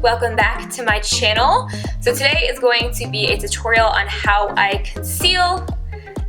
welcome back to my channel. So today is going to be a tutorial on how I conceal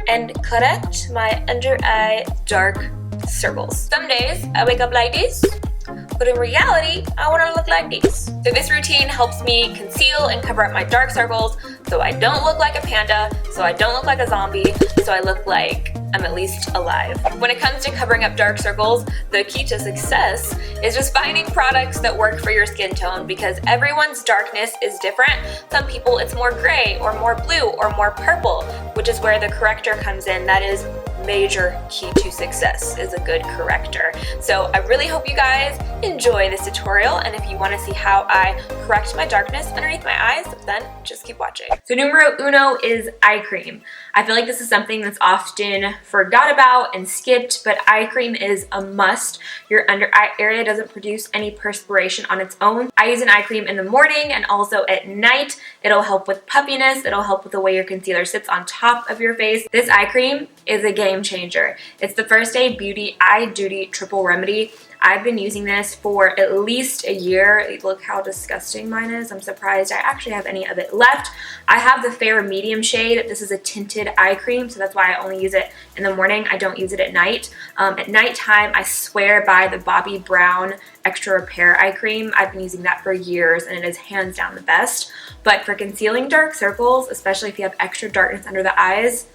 and correct my under eye dark circles. Some days I wake up like this, but in reality I want to look like this. So this routine helps me conceal and cover up my dark circles so I don't look like a panda, so I don't look like a zombie, so I look like I'm at least alive. When it comes to covering up dark circles, the key to success is just finding products that work for your skin tone, because everyone's darkness is different. Some people it's more gray or more blue or more purple, which is where the corrector comes in. That is major key to success, is a good corrector. So I really hope you guys enjoy this tutorial, and if you want to see how I correct my darkness underneath my eyes, then just keep watching. So numero uno is eye cream. I feel like this is something that's often forgot about and skipped, but eye cream is a must. Your under eye area doesn't produce any perspiration on its own. I use an eye cream in the morning and also at night. It'll help with puffiness. It'll help with the way your concealer sits on top of your face. This eye cream is a game changer. It's the First Aid Beauty Eye Duty Triple Remedy. I've been using this for at least a year. Look how disgusting mine is. I'm surprised I actually have any of it left. I have the fair medium shade. This is a tinted eye cream, so that's why I only use it in the morning. I don't use it at night. At nighttime, I swear by the Bobbi Brown Extra Repair eye cream. I've been using that for years, and it is hands down the best. But for concealing dark circles, especially if you have extra darkness under the eyes,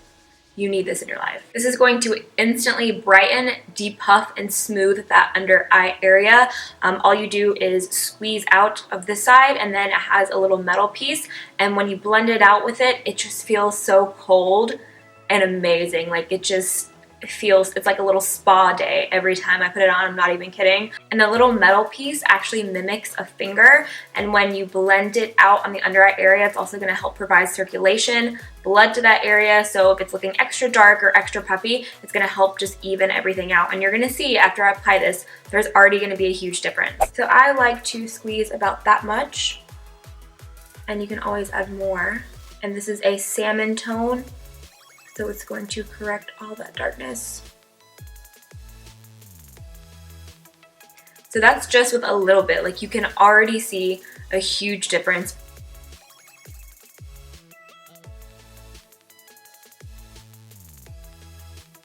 you need this in your life. This is going to instantly brighten, depuff, and smooth that under eye area. All you do is squeeze out of this side, and then it has a little metal piece, and when you blend it out with it, it just feels so cold and amazing. Like it just feels, it's like a little spa day every time I put it on. I'm not even kidding. And the little metal piece actually mimics a finger, and when you blend it out on the under eye area, it's also going to help provide circulation, blood to that area. So if it's looking extra dark or extra puffy, it's going to help just even everything out, and you're going to see after I apply this, there's already going to be a huge difference. So I like to squeeze about that much, and you can always add more. And this is a salmon tone, so it's going to correct all that darkness. So that's just with a little bit. Like you can already see a huge difference.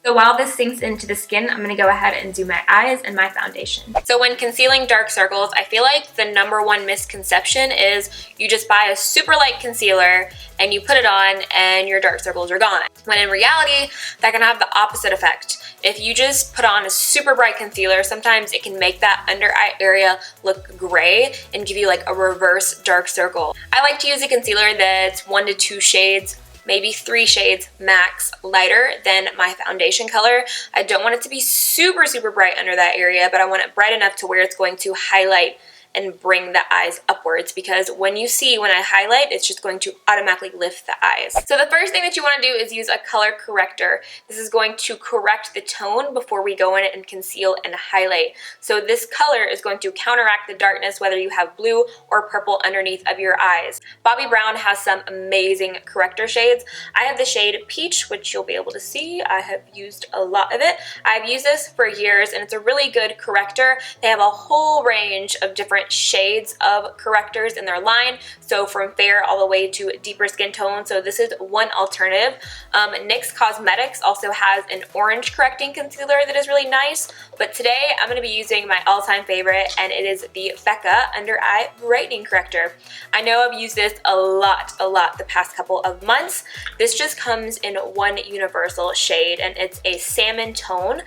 So while this sinks into the skin, I'm gonna go ahead and do my eyes and my foundation. So when concealing dark circles, I feel like the #1 misconception is you just buy a super light concealer and you put it on and your dark circles are gone. When in reality, that can have the opposite effect. If you just put on a super bright concealer, sometimes it can make that under eye area look gray and give you like a reverse dark circle. I like to use a concealer that's 1 to 2 shades, maybe 3 shades max lighter than my foundation color. I don't want it to be super, super bright under that area, but I want it bright enough to where it's going to highlight and bring the eyes upwards, because when I highlight, it's just going to automatically lift the eyes. So the first thing that you want to do is use a color corrector. This is going to correct the tone before we go in and conceal and highlight. So this color is going to counteract the darkness whether you have blue or purple underneath of your eyes. Bobbi Brown has some amazing corrector shades. I have the shade Peach, which you'll be able to see. I have used a lot of it. I've used this for years, and it's a really good corrector. They have a whole range of different shades of correctors in their line, so from fair all the way to deeper skin tone. So this is one alternative. NYX Cosmetics also has an orange correcting concealer that is really nice, but today I'm going to be using my all-time favorite, and it is the Becca Under Eye Brightening Corrector. I know I've used this a lot the past couple of months. This just comes in one universal shade, and it's a salmon tone.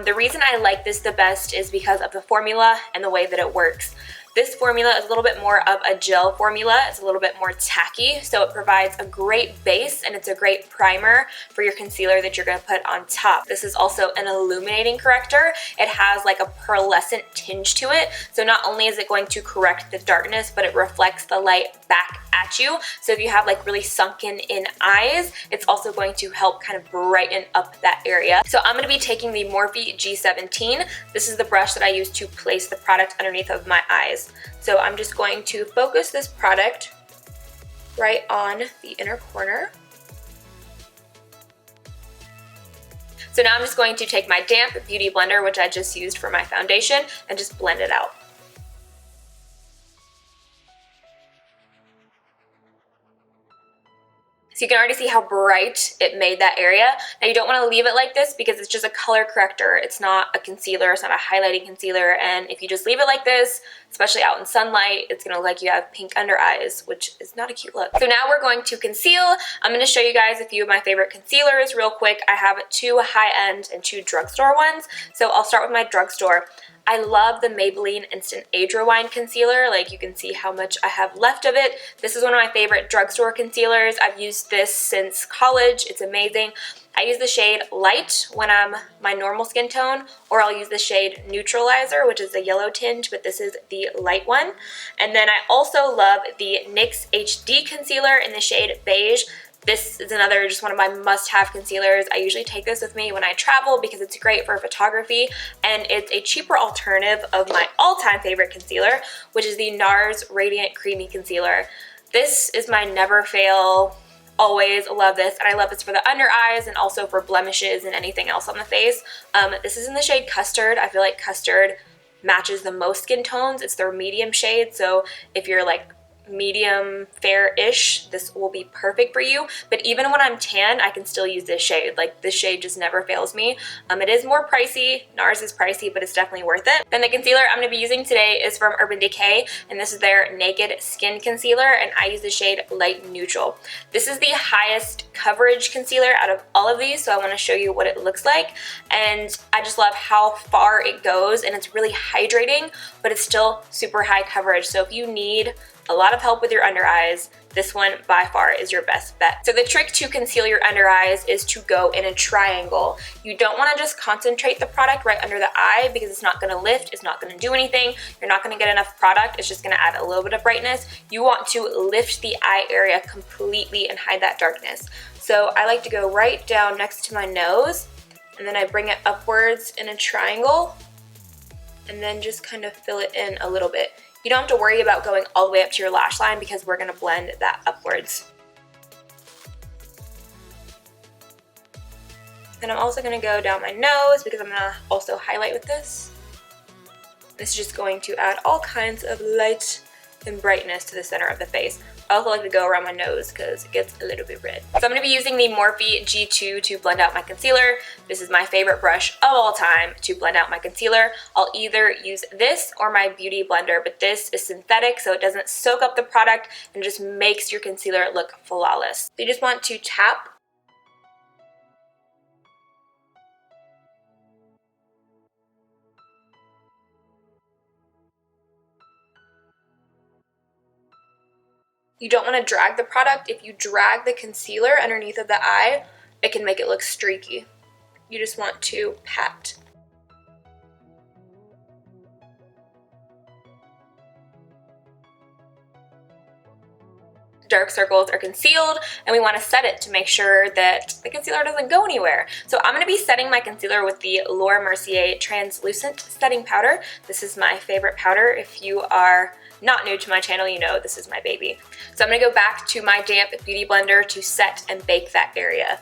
The reason I like this the best is because of the formula and the way that it works. This formula is a little bit more of a gel formula. It's a little bit more tacky, so it provides a great base, and it's a great primer for your concealer that you're going to put on top. This is also an illuminating corrector. It has like a pearlescent tinge to it, so not only is it going to correct the darkness, but it reflects the light back at you. So if you have like really sunken in eyes, it's also going to help kind of brighten up that area. So I'm going to be taking the Morphe G17. This is the brush that I use to place the product underneath of my eyes. So I'm just going to focus this product right on the inner corner. So now I'm just going to take my damp beauty blender, which I just used for my foundation, and just blend it out. So you can already see how bright it made that area. Now you don't want to leave it like this because it's just a color corrector. It's not a concealer, it's not a highlighting concealer, and if you just leave it like this, especially out in sunlight, it's going to look like you have pink under eyes, which is not a cute look. So now we're going to conceal. I'm going to show you guys a few of my favorite concealers real quick. I have 2 high-end and 2 drugstore ones. So I'll start with my drugstore. I love the Maybelline Instant Age Rewind Concealer. Like, you can see how much I have left of it. This is one of my favorite drugstore concealers. I've used this since college. It's amazing. I use the shade Light when I'm my normal skin tone, or I'll use the shade Neutralizer, which is a yellow tinge, but this is the light one. And then I also love the NYX HD Concealer in the shade Beige. This is another just one of my must-have concealers. I usually take this with me when I travel because it's great for photography, and it's a cheaper alternative of my all-time favorite concealer, which is the NARS Radiant Creamy Concealer. This is my never fail. Always love this, and I love this for the under eyes and also for blemishes and anything else on the face. This is in the shade Custard. I feel like Custard matches the most skin tones. It's their medium shade, so if you're like medium fair-ish, this will be perfect for you. But even when I'm tan, I can still use this shade. Like, this shade just never fails me. It is more pricey. NARS is pricey, but it's definitely worth it. Then the concealer I'm going to be using today is from Urban Decay, and this is their Naked Skin Concealer, and I use the shade Light Neutral. This is the highest coverage concealer out of all of these, so I want to show you what it looks like. And I just love how far it goes, and it's really hydrating, but it's still super high coverage. So if you need a lot of help with your under eyes, this one by far is your best bet. So the trick to conceal your under eyes is to go in a triangle. You don't want to just concentrate the product right under the eye because it's not going to lift, it's not going to do anything, you're not going to get enough product, it's just going to add a little bit of brightness. You want to lift the eye area completely and hide that darkness. So I like to go right down next to my nose, and then I bring it upwards in a triangle, and then just kind of fill it in a little bit. You don't have to worry about going all the way up to your lash line because we're going to blend that upwards. And I'm also going to go down my nose because I'm going to also highlight with this. This is just going to add all kinds of light and brightness to the center of the face. I also like to go around my nose because it gets a little bit red. So I'm going to be using the Morphe G2 to blend out my concealer. This is my favorite brush of all time to blend out my concealer. I'll either use this or my Beauty Blender, but this is synthetic, so it doesn't soak up the product and just makes your concealer look flawless. So you just want to tap. You don't want to drag the product. If you drag the concealer underneath of the eye, it can make it look streaky. You just want to pat. Dark circles are concealed, and we want to set it to make sure that the concealer doesn't go anywhere. So I'm going to be setting my concealer with the Laura Mercier Translucent Setting Powder. This is my favorite powder. If you are not new to my channel, you know this is my baby. So I'm going to go back to my damp Beauty Blender to set and bake that area.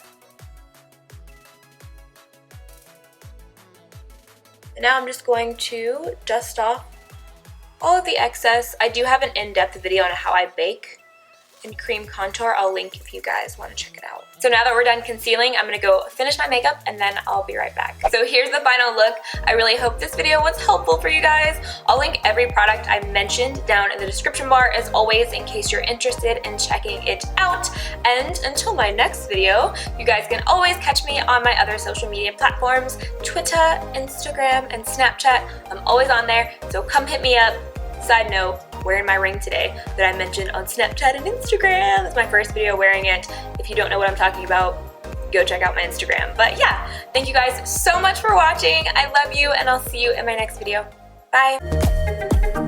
And now I'm just going to dust off all of the excess. I do have an in-depth video on how I bake and cream contour. I'll link if you guys want to check it out. So now that we're done concealing, I'm gonna go finish my makeup and then I'll be right back. So here's the final look. I really hope this video was helpful for you guys. I'll link every product I mentioned down in the description bar as always in case you're interested in checking it out. And until my next video, you guys can always catch me on my other social media platforms, Twitter, Instagram, and Snapchat. I'm always on there, so come hit me up. Side note, wearing my ring today that I mentioned on Snapchat and Instagram. It's my first video wearing it. If you don't know what I'm talking about, go check out my Instagram. But yeah, thank you guys so much for watching. I love you, and I'll see you in my next video. Bye.